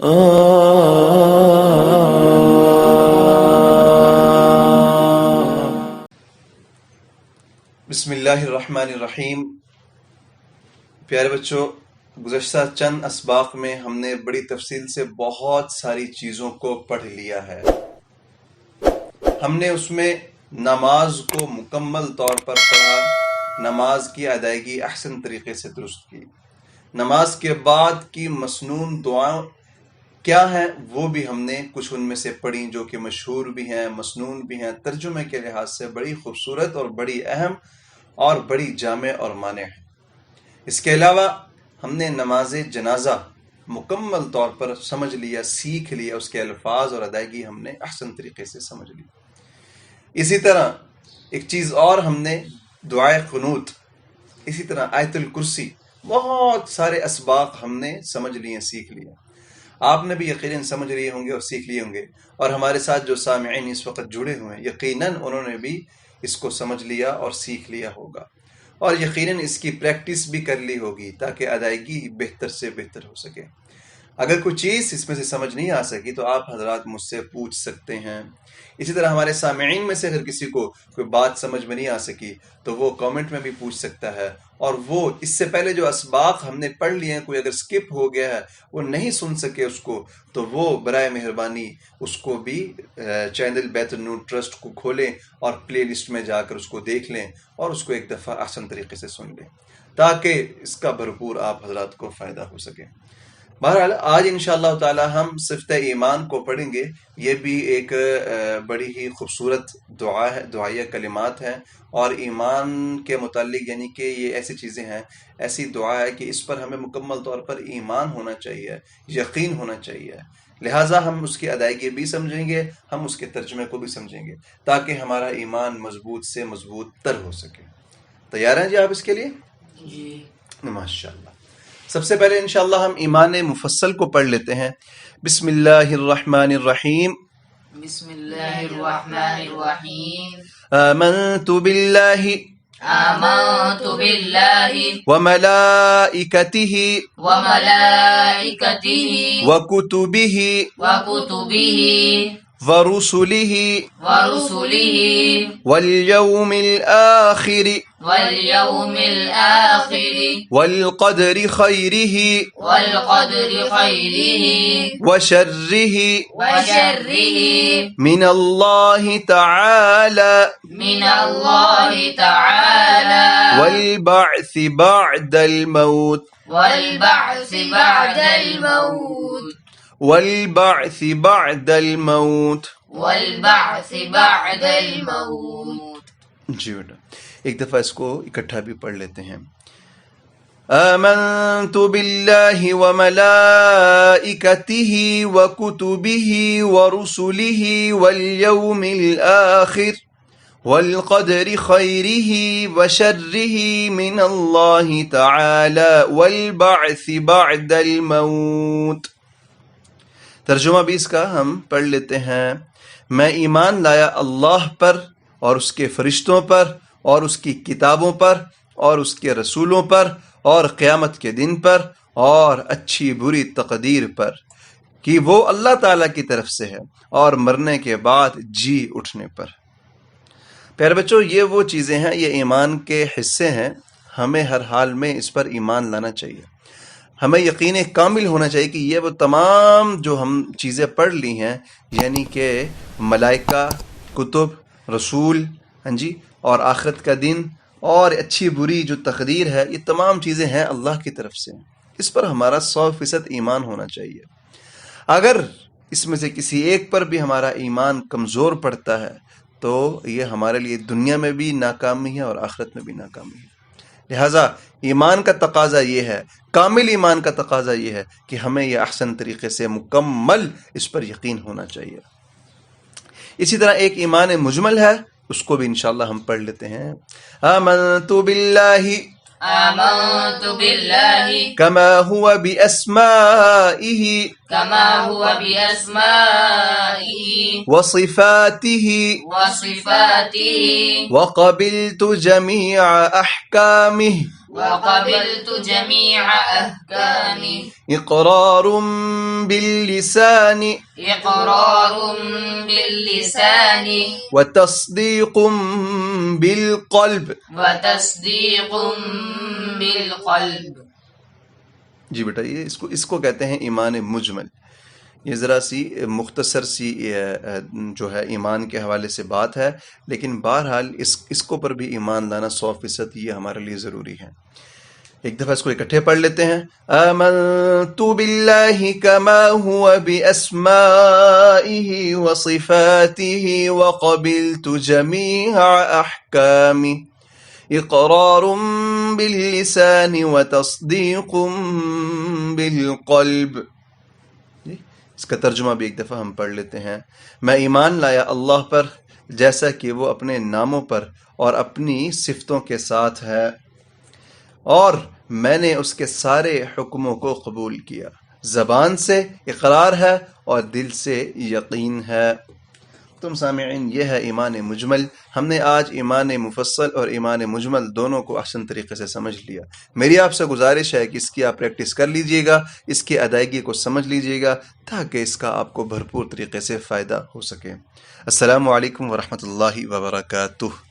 بسم اللہ الرحمن الرحیم. پیارے بچوں، گزشتہ چند اسباق میں ہم نے بڑی تفصیل سے بہت ساری چیزوں کو پڑھ لیا ہے. ہم نے اس میں نماز کو مکمل طور پر پڑھا، نماز کی ادائیگی احسن طریقے سے درست کی، نماز کے بعد کی مسنون دعائیں کیا ہیں وہ بھی ہم نے کچھ ان میں سے پڑھی، جو کہ مشہور بھی ہیں، مسنون بھی ہیں، ترجمے کے لحاظ سے بڑی خوبصورت اور بڑی اہم اور بڑی جامع اور مانع ہے. اس کے علاوہ ہم نے نماز جنازہ مکمل طور پر سمجھ لیا، سیکھ لیا، اس کے الفاظ اور ادائیگی ہم نے احسن طریقے سے سمجھ لی. اسی طرح ایک چیز اور ہم نے دعائے قنوت، اسی طرح آیت الکرسی، بہت سارے اسباق ہم نے سمجھ لیے، سیکھ لیا. آپ نے بھی یقیناً سمجھ لیے ہوں گے اور سیکھ لیے ہوں گے، اور ہمارے ساتھ جو سامعین اس وقت جڑے ہوئے ہیں یقیناً انہوں نے بھی اس کو سمجھ لیا اور سیکھ لیا ہوگا، اور یقیناً اس کی پریکٹس بھی کر لی ہوگی تاکہ ادائیگی بہتر سے بہتر ہو سکے. اگر کوئی چیز اس میں سے سمجھ نہیں آ سکی تو آپ حضرات مجھ سے پوچھ سکتے ہیں. اسی طرح ہمارے سامعین میں سے اگر کسی کو کوئی بات سمجھ میں نہیں آ سکی تو وہ کامنٹ میں بھی پوچھ سکتا ہے، اور وہ اس سے پہلے جو اسباق ہم نے پڑھ لیے ہیں، کوئی اگر سکپ ہو گیا ہے، وہ نہیں سن سکے اس کو، تو وہ برائے مہربانی اس کو بھی چینل بیت النور ٹرسٹ کو کھولیں اور پلے لسٹ میں جا کر اس کو دیکھ لیں اور اس کو ایک دفعہ احسن طریقے سے سن لیں تاکہ اس کا بھرپور آپ حضرات کو فائدہ ہو سکے. بہرحال آج انشاءاللہ تعالی ہم صفت ایمان کو پڑھیں گے. یہ بھی ایک بڑی ہی خوبصورت دعا ہے، دعائیہ کلمات ہیں، اور ایمان کے متعلق یعنی کہ یہ ایسی چیزیں ہیں، ایسی دعا ہے کہ اس پر ہمیں مکمل طور پر ایمان ہونا چاہیے، یقین ہونا چاہیے. لہٰذا ہم اس کی ادائیگی بھی سمجھیں گے، ہم اس کے ترجمے کو بھی سمجھیں گے تاکہ ہمارا ایمان مضبوط سے مضبوط تر ہو سکے. تیار ہیں جی آپ اس کے لیے؟ جی ماشاء اللہ. سب سے پہلے انشاءاللہ ہم ایمان مفصل کو پڑھ لیتے ہیں. بسم اللہ الرحمن الرحیم. بسم اللہ الرحمن الرحیم. آمنت باللہ آمنت باللہ وملائکتہ وملائکتہ وکتبہ وکتبہ ورسلہ ورسلہ والیوم الآخر والیوم الآخر والقدر خیرہ والقدر خیرہ وشرہ وشرہ من اللہ تعالی من اللہ تعالی والبعث بعد الموت والبعث بعد الموت والبعث بعد الموت. والبعث بعد الموت. جی بیٹا ایک دفعہ اس کو اکٹھا بھی پڑھ لیتے ہیں. آمنت باللہ وملائکتہ وکتبہ ورسلہ والیوم الآخر والقدر خیرہ وشرہ من اللہ تعالی والبعث بعد الموت. ترجمہ بھی اس کا ہم پڑھ لیتے ہیں. میں ایمان لایا اللہ پر اور اس کے فرشتوں پر اور اس کی کتابوں پر اور اس کے رسولوں پر اور قیامت کے دن پر اور اچھی بری تقدیر پر کہ وہ اللہ تعالیٰ کی طرف سے ہے اور مرنے کے بعد جی اٹھنے پر. پیارے بچوں، یہ وہ چیزیں ہیں، یہ ایمان کے حصے ہیں. ہمیں ہر حال میں اس پر ایمان لانا چاہیے. ہمیں یقین کامل ہونا چاہیے کہ یہ وہ تمام جو ہم چیزیں پڑھ لی ہیں، یعنی کہ ملائکہ، کتب، رسول، جی، اور آخرت کا دن اور اچھی بری جو تقدیر ہے، یہ تمام چیزیں ہیں اللہ کی طرف سے. اس پر ہمارا 100% ایمان ہونا چاہیے. اگر اس میں سے کسی ایک پر بھی ہمارا ایمان کمزور پڑتا ہے تو یہ ہمارے لیے دنیا میں بھی ناکامی ہے اور آخرت میں بھی ناکامی ہے. لہٰذا ایمان کا تقاضا یہ ہے، کامل ایمان کا تقاضا یہ ہے کہ ہمیں یہ احسن طریقے سے مکمل اس پر یقین ہونا چاہیے. اسی طرح ایک ایمان مجمل ہے، اس کو بھی انشاءاللہ ہم پڑھ لیتے ہیں. آمنت باللہ آمنت باللہ کما ہوا باسمائہ کما ہوا باسمائہ وصفاتہ وصفاتہ وقبلت جمیع احکامہ وقبلت جميع أحكامه إقرار باللسان إقرار باللسان وتصديق بالقلب. وتصديق بالقلب. جی بیٹا، یہ اس کو کہتے ہیں ایمان مجمل. یہ ذرا سی مختصر سی جو ہے ایمان کے حوالے سے بات ہے، لیکن بہرحال اس کو پر بھی ایمان لانا 100% یہ ہمارے لیے ضروری ہے. ایک دفعہ اس کو اکٹھے پڑھ لیتے ہیں. آمنت باللہ کما هو باسمائه وصفاته وقبلت جميع احکامه اقرار باللسان وتصدیق بالقلب. اس کا ترجمہ بھی ایک دفعہ ہم پڑھ لیتے ہیں. میں ایمان لایا اللہ پر جیسا کہ وہ اپنے ناموں پر اور اپنی صفتوں کے ساتھ ہے، اور میں نے اس کے سارے حکموں کو قبول کیا. زبان سے اقرار ہے اور دل سے یقین ہے. تم سامعین، یہ ہے ایمان مجمل. ہم نے آج ایمان مفصل اور ایمان مجمل دونوں کو احسن طریقے سے سمجھ لیا. میری آپ سے گزارش ہے کہ اس کی آپ پریکٹس کر لیجئے گا، اس کی ادائیگی کو سمجھ لیجئے گا، تاکہ اس کا آپ کو بھرپور طریقے سے فائدہ ہو سکے. السلام علیکم ورحمۃ اللہ وبرکاتہ.